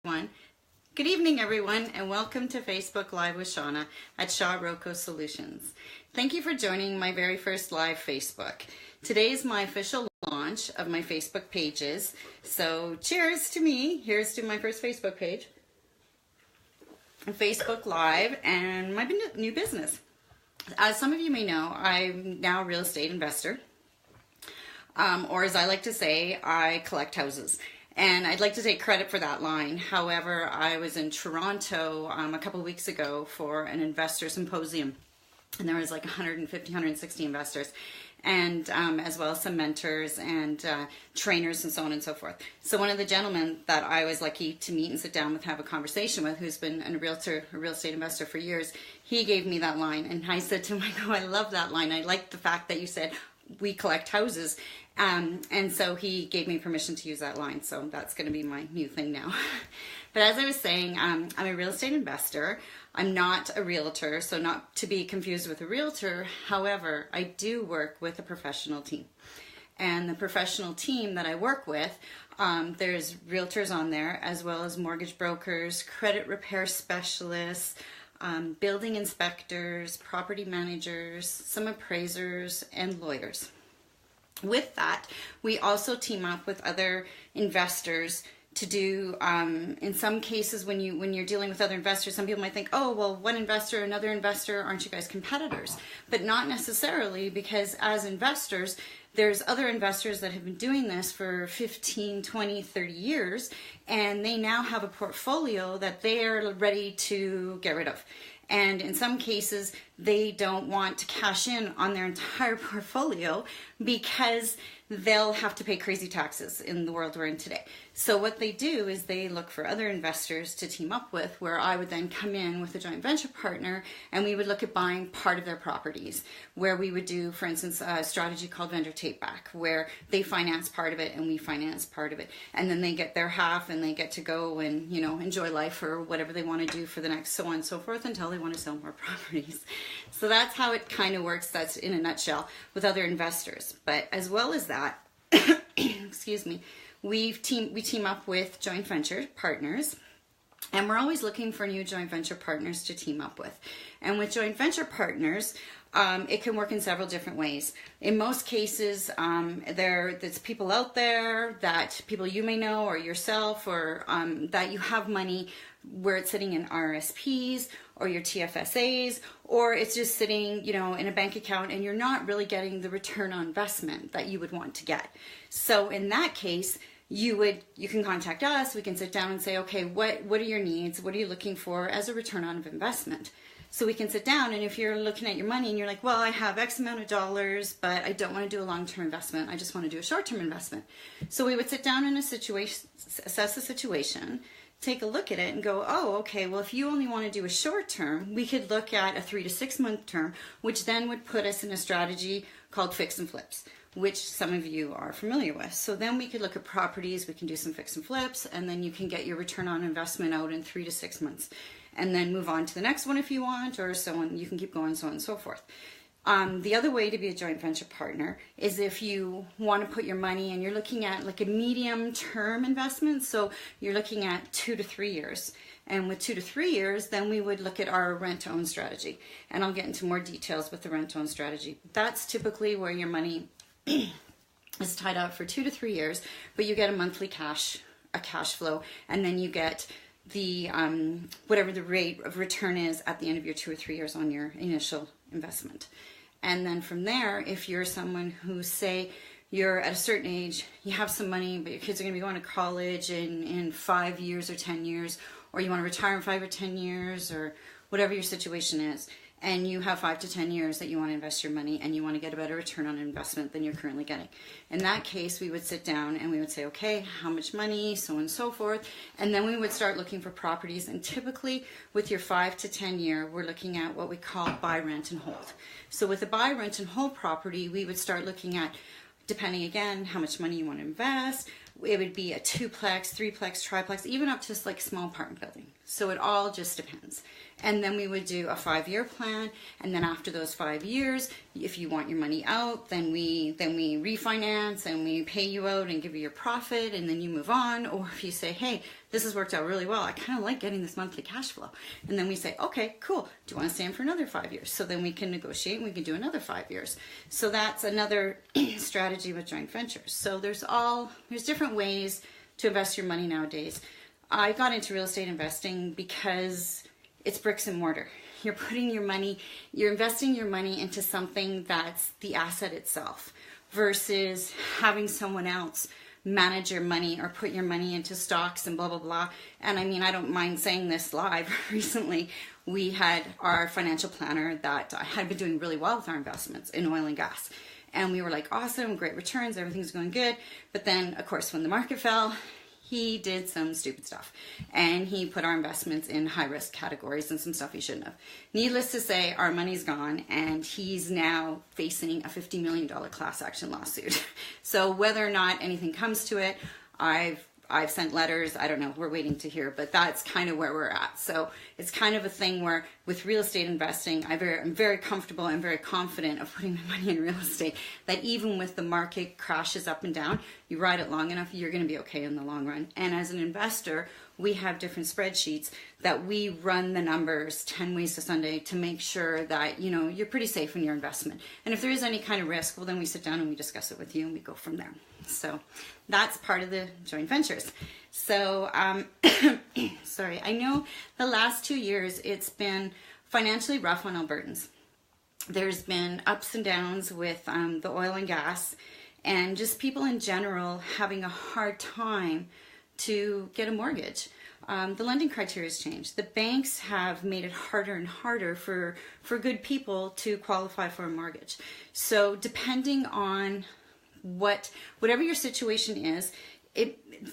everyone. Good evening, everyone, and welcome to Facebook Live with Shawna at Shaw-Roco Solutions. Thank you for joining my very first live Facebook. Today is my official launch of my Facebook pages. So cheers to me. Here's to my first Facebook page, Facebook Live, and my new business. As some of you may know, I'm now a real estate investor, or as I like to say, I collect houses. And I'd like to take credit for that line. However, I was in Toronto a couple of weeks ago for an investor symposium, and there was like 150, 160 investors, and as well as some mentors and trainers and so on and so forth. So one of the gentlemen that I was lucky to meet and sit down with, have a conversation with, who's been a real estate investor for years, he gave me that line, and I said to him, I love that line. I like the fact that you said we collect houses. And so he gave me permission to use that line. So that's going to be my new thing now. But as I was saying, I'm a real estate investor. I'm not a realtor, so not to be confused with a realtor. However, I do work with a professional team. And the professional team that I work with, there's realtors on there, as well as mortgage brokers, credit repair specialists, building inspectors, property managers, some appraisers, and lawyers. With that, we also team up with other investors to do, in some cases when you're dealing with other investors, some people might think, oh, well, one investor, another investor, aren't you guys competitors? But not necessarily, because as investors, there's other investors that have been doing this for 15, 20, 30 years, and they now have a portfolio that they are ready to get rid of. And in some cases, they don't want to cash in on their entire portfolio because they'll have to pay crazy taxes in the world we're in today. So what they do is they look for other investors to team up with, where I would then come in with a joint venture partner, and we would look at buying part of their properties, where we would do, for instance, a strategy called vendor take back, where they finance part of it and we finance part of it. And then they get their half and they get to go and, enjoy life or whatever they want to do for the next so on and so forth until they want to sell more properties. So that's how it kind of works. That's in a nutshell with other investors. But as well as that, excuse me, we team up with joint venture partners, and we're always looking for new joint venture partners to team up with. And with joint venture partners, it can work in several different ways. In most cases, there's people out there, that people you may know or yourself, or that you have money where it's sitting in RSPs or your TFSAs, or it's just sitting, in a bank account, and you're not really getting the return on investment that you would want to get. So in that case, you can contact us. We can sit down and say, okay, what are your needs? What are you looking for as a return on investment? So we can sit down, and if you're looking at your money and you're like, well, I have X amount of dollars, but I don't want to do a long-term investment. I just want to do a short-term investment. So we would sit down in a situation, assess the situation, take a look at it and go, oh, okay, well, if you only want to do a short term, we could look at a 3 to 6 month term, which then would put us in a strategy called fix and flips, which some of you are familiar with. So then we could look at properties, we can do some fix and flips, and then you can get your return on investment out in 3 to 6 months, and then move on to the next one if you want, or so on. You can keep going, so on and so forth. The other way to be a joint venture partner is if you want to put your money and you're looking at like a medium term investment. So you're looking at 2 to 3 years. And with 2 to 3 years, then we would look at our rent to own strategy. And I'll get into more details with the rent to own strategy. That's typically where your money is tied up for 2 to 3 years, but you get a monthly cash flow, and then you get the whatever the rate of return is at the end of your 2 or 3 years on your initial investment. And then from there, if you're someone who, say, you're at a certain age, you have some money, but your kids are going to be going to college in 5 years or 10 years, or you want to retire in 5 or 10 years, or whatever your situation is, and you have 5 to 10 years that you want to invest your money and you want to get a better return on investment than you're currently getting. In that case, we would sit down and we would say, okay, how much money, so on and so forth, and then we would start looking for properties. And typically with your 5 to 10 year, we're looking at what we call buy, rent, and hold. So with a buy, rent, and hold property, we would start looking at, depending again how much money you want to invest, it would be a 2-plex, 3-plex, triplex, even up to like small apartment building. So it all just depends. And then we would do a 5-year plan, and then after those 5 years, if you want your money out, then we refinance and we pay you out and give you your profit, and then you move on. Or if you say, hey, this has worked out really well. I kind of like getting this monthly cash flow. And then we say, okay, cool. Do you want to stay in for another 5 years? So then we can negotiate and we can do another 5 years. So that's another strategy with joint ventures. So there's different ways to invest your money nowadays. I got into real estate investing because it's bricks and mortar. You're investing your money into something that's the asset itself versus having someone else manage your money or put your money into stocks and blah, blah, blah. And I mean, I don't mind saying this live. Recently, we had our financial planner that had been doing really well with our investments in oil and gas. And we were like, awesome, great returns, everything's going good. But then, of course, when the market fell, he did some stupid stuff. And he put our investments in high-risk categories and some stuff he shouldn't have. Needless to say, our money's gone, and he's now facing a $50 million class action lawsuit. So whether or not anything comes to it, I've sent letters. I don't know. We're waiting to hear, but that's kind of where we're at. So it's kind of a thing where with real estate investing, I'm very comfortable and very confident of putting my money in real estate, that even with the market crashes up and down, you ride it long enough, you're going to be okay in the long run. And as an investor, we have different spreadsheets that we run the numbers 10 ways to Sunday to make sure that, you know, you're pretty safe in your investment. And if there is any kind of risk, well, then we sit down and we discuss it with you and we go from there. So that's part of the joint ventures. So, sorry, I know the last 2 years it's been financially rough on Albertans. There's been ups and downs with the oil and gas and just people in general having a hard time to get a mortgage. The lending criteria has changed. The banks have made it harder and harder for good people to qualify for a mortgage. So depending on whatever your situation is,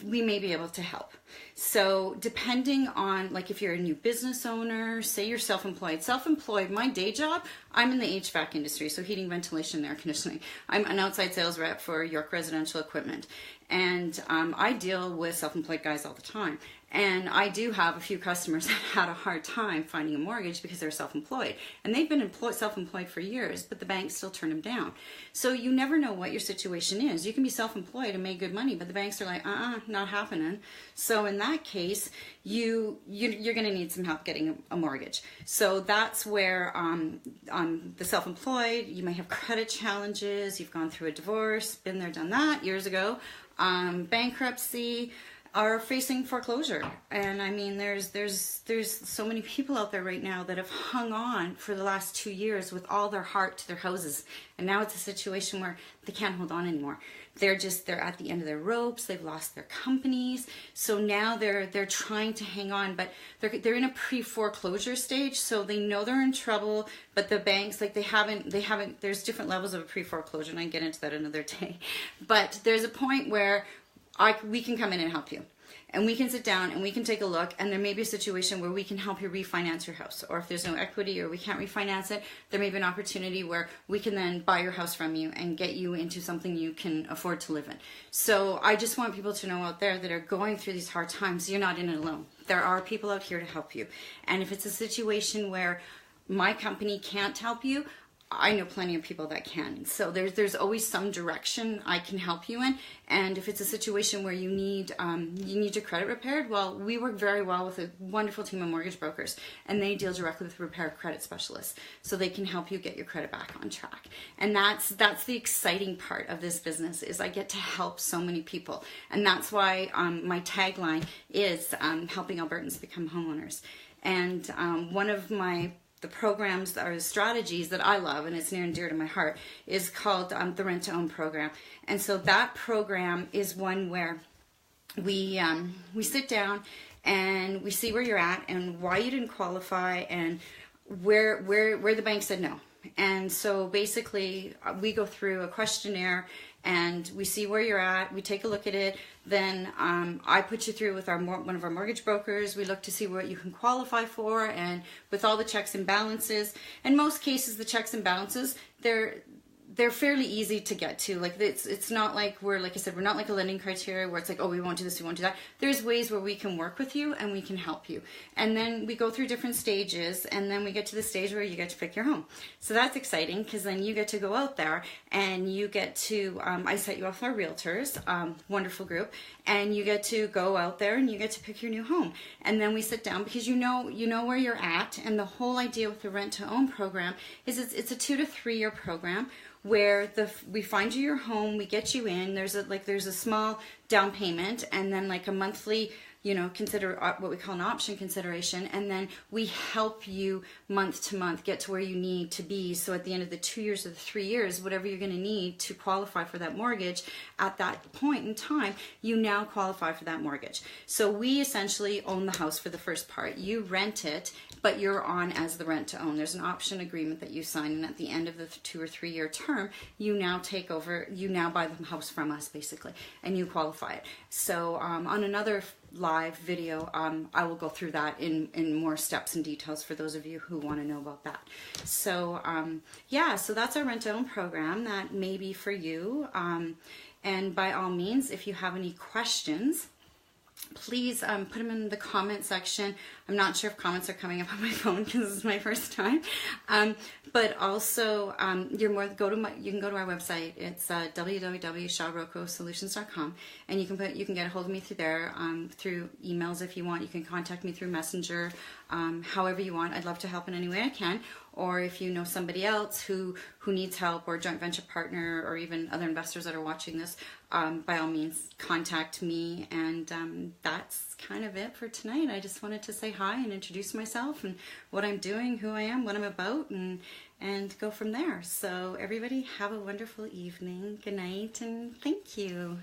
we may be able to help. So depending on, like, if you're a new business owner, say you're self-employed, my day job, I'm in the HVAC industry, so heating, ventilation, air conditioning. I'm an outside sales rep for York Residential Equipment. And I deal with self-employed guys all the time. And I do have a few customers that had a hard time finding a mortgage because they're self-employed. And they've been self-employed for years, but the banks still turn them down. So you never know what your situation is. You can be self-employed and make good money, but the banks are like, not happening. So in that case, you're going to need some help getting a mortgage. So that's where the self-employed, you may have credit challenges, you've gone through a divorce, been there, done that years ago, bankruptcy, are facing foreclosure. And I mean, there's so many people out there right now that have hung on for the last 2 years with all their heart to their houses. And now it's a situation where they can't hold on anymore. They're at the end of their ropes. They've lost their companies. So now they're trying to hang on, but they're in a pre-foreclosure stage. So they know they're in trouble, but the banks, like, they haven't, there's different levels of a pre-foreclosure, and I can get into that another day. But there's a point where we can come in and help you. And we can sit down and we can take a look, and there may be a situation where we can help you refinance your house. Or if there's no equity or we can't refinance it, there may be an opportunity where we can then buy your house from you and get you into something you can afford to live in. So I just want people to know out there that are going through these hard times, you're not in it alone. There are people out here to help you. And if it's a situation where my company can't help you, I know plenty of people that can. So there's always some direction I can help you in. And if it's a situation where you need your credit repaired, well, we work very well with a wonderful team of mortgage brokers, and they deal directly with repair credit specialists, so they can help you get your credit back on track. And that's the exciting part of this business, is I get to help so many people, and that's why my tagline is helping Albertans become homeowners. And one of the programs or strategies that I love, and it's near and dear to my heart, is called the Rent to Own program. And so that program is one where we sit down and we see where you're at and why you didn't qualify and where the bank said no. And so basically we go through a questionnaire and we see where you're at, we take a look at it, then I put you through with one of our mortgage brokers. We look to see what you can qualify for, and with all the checks and balances. In most cases, the checks and balances, they're fairly easy to get to. Like, it's not like we're not like a lending criteria where it's like, oh, we won't do this, we won't do that. There's ways where we can work with you and we can help you. And then we go through different stages, and then we get to the stage where you get to pick your home. So that's exciting, because then you get to go out there and you get to, I set you off with our realtors, wonderful group, and you get to go out there and you get to pick your new home. And then we sit down, because you know where you're at. And the whole idea with the rent to own program is it's a 2 to 3 year program where we find you your home, we get you in. There's a small down payment, and then like a monthly, consider what we call an option consideration, and then we help you month to month get to where you need to be. So at the end of the 2 years or the 3 years, whatever you're going to need to qualify for that mortgage, at that point in time, you now qualify for that mortgage. So we essentially own the house for the first part. You rent it, but you're on as the rent to own. There's an option agreement that you sign, and at the end of the 2 or 3 year term, you now take over, you now buy the house from us basically, and you qualify it. So on another live video, I will go through that in more steps and details for those of you who want to know about that. So yeah, so that's our rent to own program. That may be for you. And by all means, if you have any questions, please put them in the comment section. I'm not sure if comments are coming up on my phone because this is my first time. But also, you can go to our website. It's www.Shaw-Roco-Solutions.com, and you can get a hold of me through there, through emails if you want. You can contact me through Messenger, however you want. I'd love to help in any way I can. Or if you know somebody else who needs help, or a joint venture partner, or even other investors that are watching this, by all means, contact me. And that's kind of it for tonight. I just wanted to say hi and introduce myself and what I'm doing, who I am, what I'm about, and go from there. So everybody have a wonderful evening. Good night, and thank you.